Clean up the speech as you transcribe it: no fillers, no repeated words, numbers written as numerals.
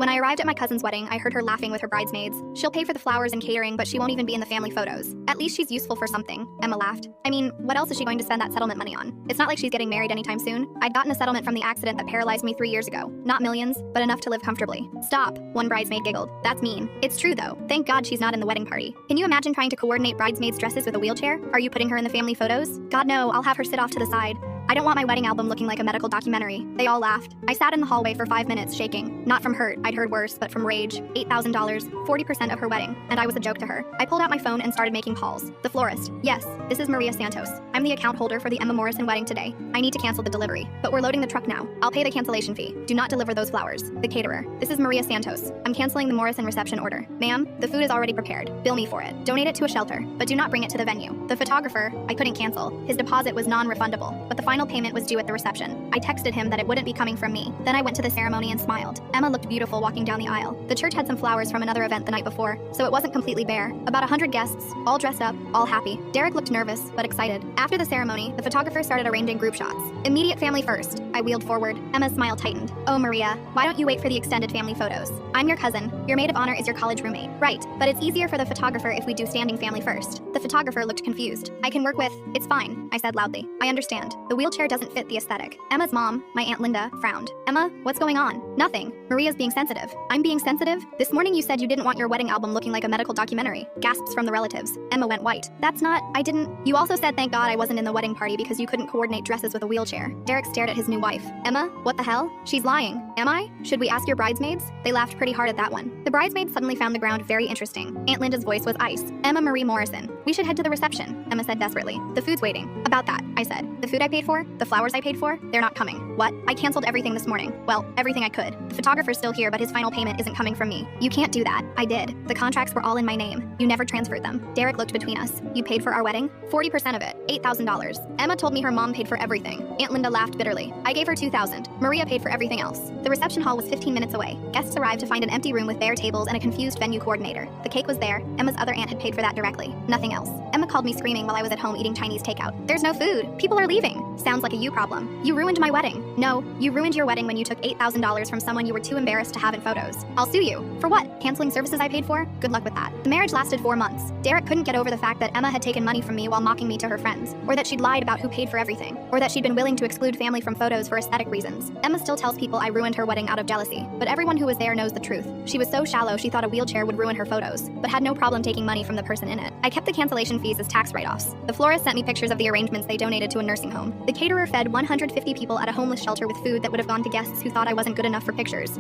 When I arrived at my cousin's wedding, I heard her laughing with her bridesmaids. She'll pay for the flowers and catering, but she won't even be in the family photos. At least she's useful for something, Emma laughed. I mean, what else is she going to spend that settlement money on? It's not like she's getting married anytime soon. I'd gotten a settlement from the accident that paralyzed me 3 years ago. Not millions, but enough to live comfortably. Stop, one bridesmaid giggled. That's mean. It's true though. Thank God she's not in the wedding party. Can you imagine trying to coordinate bridesmaids' dresses with a wheelchair? Are you putting her in the family photos? God no, I'll have her sit off to the side. I don't want my wedding album looking like a medical documentary. They all laughed. I sat in the hallway for 5 minutes shaking. Not from hurt, I'd heard worse, but from rage. $8,000, 40% of her wedding, and I was a joke to her. I pulled out my phone and started making calls. The florist. Yes, this is Maria Santos. I'm the account holder for the Emma Morrison wedding today. I need to cancel the delivery, but we're loading the truck now. I'll pay the cancellation fee. Do not deliver those flowers. The caterer. This is Maria Santos. I'm canceling the Morrison reception order. Ma'am, the food is already prepared. Bill me for it. Donate it to a shelter, but do not bring it to the venue. The photographer. I couldn't cancel. His deposit was non-refundable, but the final payment was due at the reception. I texted him that it wouldn't be coming from me. Then I went to the ceremony and smiled. Emma looked beautiful walking down the aisle. The church had some flowers from another event the night before, so it wasn't completely bare. About 100 guests, all dressed up, all happy. Derek looked nervous, but excited. After the ceremony, the photographer started arranging group shots. Immediate family first. I wheeled forward. Emma's smile tightened. Oh, Maria, why don't you wait for the extended family photos? I'm your cousin. Your maid of honor is your college roommate. Right, but it's easier for the photographer if we do standing family first. The photographer looked confused. I can work with, it's fine, I said loudly. I understand. The wheelchair doesn't fit the aesthetic. Emma's mom, my Aunt Linda, frowned. Emma, what's going on? Nothing. Maria's being sensitive. I'm being sensitive? This morning you said you didn't want your wedding album looking like a medical documentary. Gasps from the relatives. Emma went white. That's not, I didn't. You also said thank God I wasn't in the wedding party because you couldn't coordinate dresses with a wheelchair. Derek stared at his new wife. Emma, what the hell? She's lying. Am I? Should we ask your bridesmaids? They laughed pretty hard at that one. The bridesmaids suddenly found the ground very interesting. Aunt Linda's voice was ice. Emma Marie Morrison. We should head to the reception, Emma said desperately. The food's waiting. About that, I said. The food I paid for? The flowers I paid for? They're not coming. What? I canceled everything this morning. Well, everything I could. The photographer's still here, but his final payment isn't coming from me. You can't do that. I did. The contracts were all in my name. You never transferred them. Derek looked between us. You paid for our wedding? 40% of it. $8,000. Emma told me her mom paid for everything. Aunt Linda laughed bitterly. I gave her $2,000. Maria paid for everything else. The reception hall was 15 minutes away. Guests arrived to find an empty room with bare tables and a confused venue coordinator. The cake was there. Emma's other aunt had paid for that directly. Nothing else. Emma called me screaming while I was at home eating Chinese takeout. There's no food. People are leaving. Sounds like a you problem. You ruined my wedding. No, you ruined your wedding when you took $8,000 from someone you were too embarrassed to have in photos. I'll sue you. For what? Canceling services I paid for? Good luck with that. The marriage lasted 4 months. Derek couldn't get over the fact that Emma had taken money from me while mocking me to her friends, or that she'd lied about who paid for everything, or that she'd been willing to exclude family from photos for aesthetic reasons. Emma still tells people I ruined her wedding out of jealousy, but everyone who was there knows the truth. She was so shallow she thought a wheelchair would ruin her photos, but had no problem taking money from the person in it. I kept the cancellation fees as tax write-offs. The florist sent me pictures of the arrangements they donated to a nursing home. The caterer fed 150 people at a homeless shelter with food that would have gone to guests who thought I wasn't good enough for pictures.